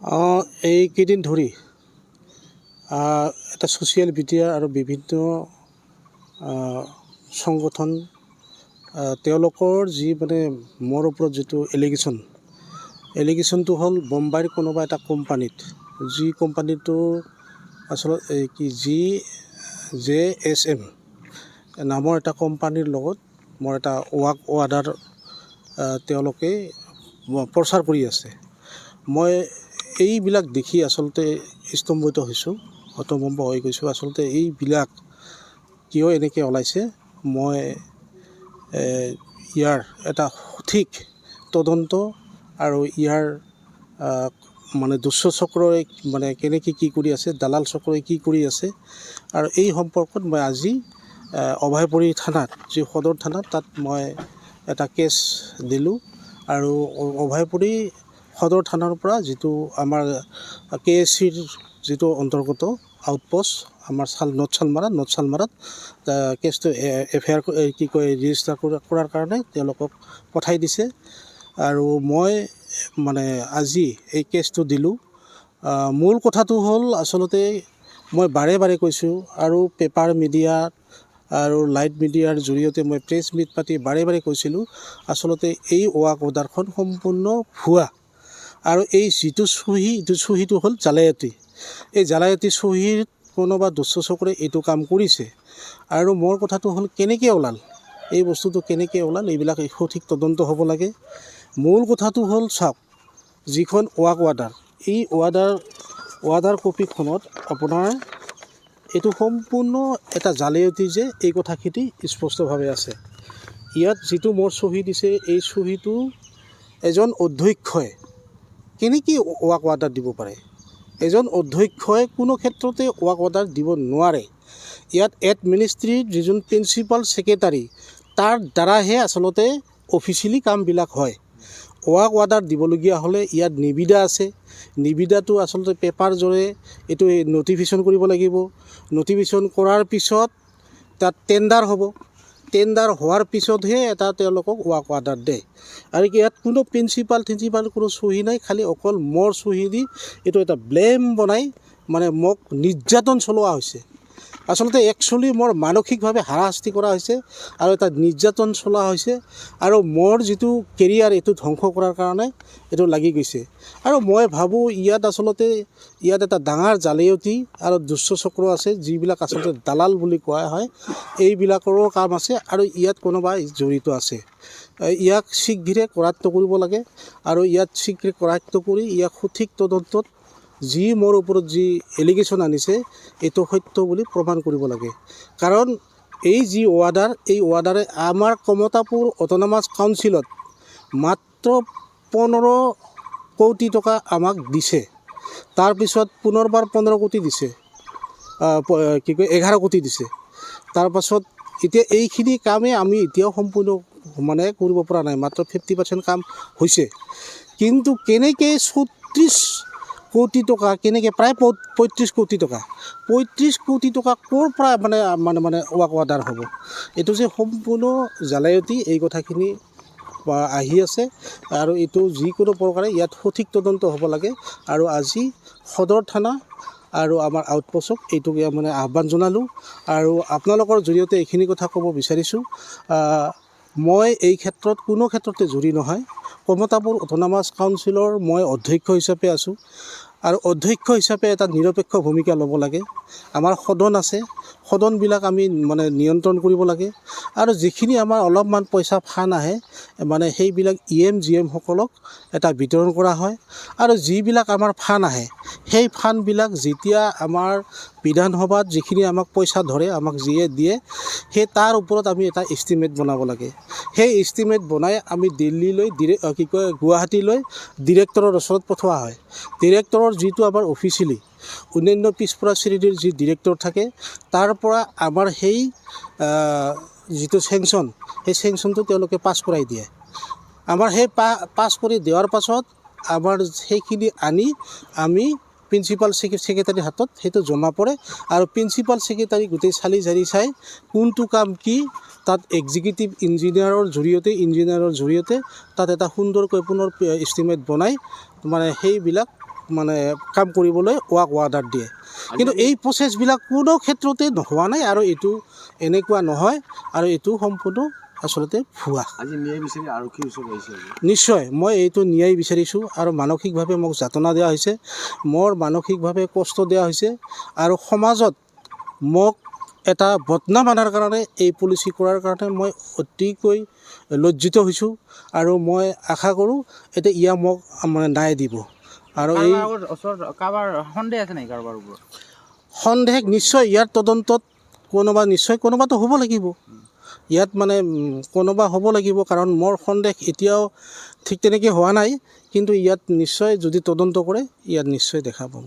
এইকেইদিন ধৰি এটা ছ'চিয়েল মিডিয়া আৰু বিভিন্ন সংগঠন তেওঁলোকৰ যি মানে মোৰ ওপৰত যিটো এলিগেশ্যনটো হ'ল বোম্বাইৰ কোনোবা এটা কোম্পানীত, যি কোম্পানীটো আচলতে JSM নামৰ এটা কোম্পানীৰ লগত মোৰ এটা ৱাৰ্ক অৰ্ডাৰ তেওঁলোকে প্ৰচাৰ কৰি আছে। মই এইবিলাক দেখি আচলতে স্তম্ভিত হৈছোঁ, হতভম্ব হৈ গৈছোঁ। আচলতে এইবিলাক কিয় এনেকৈ ওলাইছে, মই ইয়াৰ এটা সঠিক তদন্ত আৰু ইয়াৰ মানে দুষ্ট চক্ৰই মানে কেনেকৈ কি কৰি আছে, দালাল চক্ৰই কি কৰি আছে, আৰু এই সম্পৰ্কত মই আজি অভয়পুৰী থানাত, যি সদৰ থানাত, তাত মই এটা কেছ দিলোঁ। আৰু অভয়পুৰী সদৰ থানাৰ পৰা যিটো আমাৰ KSCৰ যিটো অন্তৰ্গত আউটপোষ্ট আমাৰ নৰ্থ চালমাৰাত কেছটো FIR ৰেজিষ্টাৰ কৰাৰ কাৰণে তেওঁলোকক পঠাই দিছে। আৰু মই মানে আজি এই কেছটো দিলোঁ। মূল কথাটো হ'ল আচলতে মই বাৰে বাৰে কৈছোঁ, আৰু পেপাৰ মিডিয়াত আৰু লাইট মিডিয়াৰ জৰিয়তে মই প্ৰেছ মিট পাতি বাৰে বাৰে কৈছিলোঁ, আচলতে এই ৱাৰ্ক অৰ্ডাৰখন সম্পূৰ্ণ ভুৱা। আৰু এই যিটো চহীটো হ'ল জালিয়াতি। এই জালিয়াতি চহীত কোনোবা দুষ্ট চক্ৰে এইটো কাম কৰিছে। আৰু মোৰ কথাটো হ'ল কেনেকৈ ওলাল, এই বস্তুটো কেনেকৈ ওলাল, এইবিলাক সঠিক তদন্ত হ'ব লাগে। মূল কথাটো হ'ল চাওক, যিখন ৱাৰ্ক অৰ্ডাৰ, এই অৰ্ডাৰ কপিখনত আপোনাৰ এইটো সম্পূৰ্ণ এটা জালিয়াতি যে এই কথাখিনি স্পষ্টভাৱে আছে। ইয়াত যিটো মোৰ চহী দিছে, এই চহীটো এজন অধ্যক্ষই কেনেকৈ ৱাৰ্ক অৰ্ডাৰ দিব পাৰে? এজন অধ্যক্ষই কোনো ক্ষেত্ৰতে ৱাৰ্ক অৰ্ডাৰ দিব নোৱাৰে। ইয়াত এডমিনিষ্ট্ৰেটিভ যিজন প্ৰিন্সিপাল ছেক্ৰেটাৰী, তাৰ দ্বাৰাহে আচলতে অফিচিয়েলি কামবিলাক হয়। ৱাৰ্ক অৰ্ডাৰ দিবলগীয়া হ'লে ইয়াত নিবিদা আছে। নিবিদাটো আচলতে পেপাৰ জৰে এইটো নটিফিকেশ্যন কৰিব লাগিব। নটিফিকেশ্যন কৰাৰ পিছত তাত টেণ্ডাৰ হ'ব। টেণ্ডাৰ হোৱাৰ পিছতহে এটা তেওঁলোকক ৱাৰ্ক অৰ্ডাৰ দিয়ে। আৰু ইয়াত কোনো প্ৰিন্সিপাল কোনো চহী নাই, খালি অকল মোৰ চহী দি এইটো এটা ব্লেম বনাই মানে মোক নিৰ্যাতন চলোৱা হৈছে। আচলতে একচুৱেলি মোৰ মানসিকভাৱে হাৰাশাস্তি কৰা হৈছে আৰু এটা নিৰ্যাতন চলোৱা হৈছে। আৰু মোৰ যিটো কেৰিয়াৰ, এইটো ধ্বংস কৰাৰ কাৰণে এইটো লাগি গৈছে। আৰু মই ভাবোঁ ইয়াত এটা ডাঙৰ জালিয়াতি আৰু দুষ্ট চক্ৰ আছে, যিবিলাক আচলতে দালাল বুলি কোৱা হয়। এইবিলাকৰো কাম আছে আৰু ইয়াত কোনোবা জড়িত আছে। ইয়াক শীঘ্ৰে কৰায়ত্ব কৰিব লাগে। আৰু ইয়াত শীঘ্ৰে কৰায়ত্ব কৰি ইয়াক সঠিক তদন্তত যি মোৰ ওপৰত যি এলিগেশ্যন আনিছে, এইটো সত্য বুলি প্ৰমাণ কৰিব লাগে। কাৰণ এই যি অৰ্ডাৰ, এই অৰ্ডাৰে আমাৰ কমতাপুৰ অট'নমাছ কাউন্সিলত মাত্ৰ 15 কোটি টকা আমাক দিছে। তাৰপিছত পুনৰবাৰ 15 কোটি দিছে, 11 কোটি দিছে। তাৰপাছত এতিয়া এইখিনি কামেই আমি এতিয়াও সম্পূৰ্ণ মানে কৰিব পৰা নাই, মাত্ৰ 50% কাম হৈছে। কিন্তু কেনেকৈ 36 কোটি টকা, কেনেকৈ প্ৰায় 35 কোটি টকা, 35 কোটি টকা ক'ৰ পৰা মানে ৱাৰ্ক অৰ্ডাৰ হ'ব? এইটো যে সম্পূৰ্ণ জালিয়াতি, এই কথাখিনি আহি আছে। আৰু এইটো যিকোনো প্ৰকাৰে ইয়াত সঠিক তদন্ত হ'ব লাগে। আৰু আজি সদৰ থানা আৰু আমাৰ আউটপোষ্টক এইটোকে মানে আহ্বান জনালোঁ। আৰু আপোনালোকৰ জৰিয়তে এইখিনি কথা ক'ব বিচাৰিছোঁ, মই এই ক্ষেত্ৰত কোনো ক্ষেত্ৰতে জড়িত নহয়। কমতাপুৰ অট'নমাছ কাউন্সিলৰ মই অধ্যক্ষ হিচাপে আছোঁ। আৰু অধ্যক্ষ হিচাপে এটা নিৰপেক্ষ ভূমিকা ল'ব লাগে। আমাৰ সদন আছে, সদনবিলাক আমি মানে নিয়ন্ত্ৰণ কৰিব লাগে। আৰু যিখিনি আমাৰ অলপমান পইচা ফাণ্ড আহে, মানে সেইবিলাক GM সকলক এটা বিতৰণ কৰা হয়। আৰু যিবিলাক আমাৰ ফাণ্ড আহে, সেই ফাণ্ডবিলাক যেতিয়া আমাৰ বিধানসভাত যিখিনি আমাক পইচা ধৰে, আমাক যিয়ে দিয়ে, সেই তাৰ ওপৰত আমি এটা এষ্টিমেট বনাব লাগে। সেই এষ্টিমেট বনাই আমি দিল্লীলৈ গুৱাহাটীলৈ ডিৰেক্টৰৰ ওচৰত পঠোৱা হয়। ডিৰেক্টৰৰ যিটো আমাৰ অফিচিয়েলি অন্যান্য পিছপৰা শ্ৰেণীৰ যি ডিৰেক্টৰ থাকে, তাৰ পৰা আমাৰ সেই যিটো চেংচন, সেই চেংচনটো তেওঁলোকে পাছ কৰাই দিয়ে। আমাৰ সেই পাছ কৰি দিয়াৰ পাছত আমাৰ সেইখিনি আনি আমি প্ৰিন্সিপাল ছেক্ৰেটাৰীৰ হাতত সেইটো জমা পৰে। আৰু প্ৰিন্সিপাল ছেক্ৰেটাৰী গোটেই চালি জাৰি চাই কোনটো কাম কি, তাত এক্সিকিউটিভ ইঞ্জিনিয়াৰৰ জৰিয়তে তাত এটা সুন্দৰকৈ পুনৰ এষ্টিমেট বনাই মানে সেইবিলাক মানে কাম কৰিবলৈ অৰ্ডাৰ দিয়ে। কিন্তু এই প্ৰচেছবিলাক কোনো ক্ষেত্ৰতে হোৱা নাই আৰু এইটো এনেকুৱা নহয় আৰু এইটো সম্পূৰ্ণ আচলতে ভুৱা। আজি ন্যায় বিচাৰি আৰক্ষীৰ ওচৰত আহিছে। নিশ্চয় মই এইটো ন্যায় বিচাৰিছোঁ আৰু মানসিকভাৱে মোক যাতনা দিয়া হৈছে, মোৰ মানসিকভাৱে কষ্ট দিয়া হৈছে আৰু সমাজত মোক এটা বদনাম আনাৰ কাৰণে এই পলিচি কৰাৰ কাৰণে মই অতিকৈ লজ্জিত হৈছোঁ আৰু মই আশা কৰোঁ এতিয়া ইয়াক মোক মানে ন্যায় দিব। আৰু এই সন্দেহ আছে নেকি কাৰোবাৰ ওপৰত? সন্দেহ নিশ্চয় ইয়াৰ তদন্তত কোনোবাতো হ'ব লাগিব। ইয়াত মানে কোনোবা হ'ব লাগিব, কাৰণ মোৰ সন্দেহ এতিয়াও ঠিক তেনেকৈ হোৱা নাই, কিন্তু ইয়াত নিশ্চয় যদি তদন্ত কৰে ইয়াত নিশ্চয় দেখা পাব।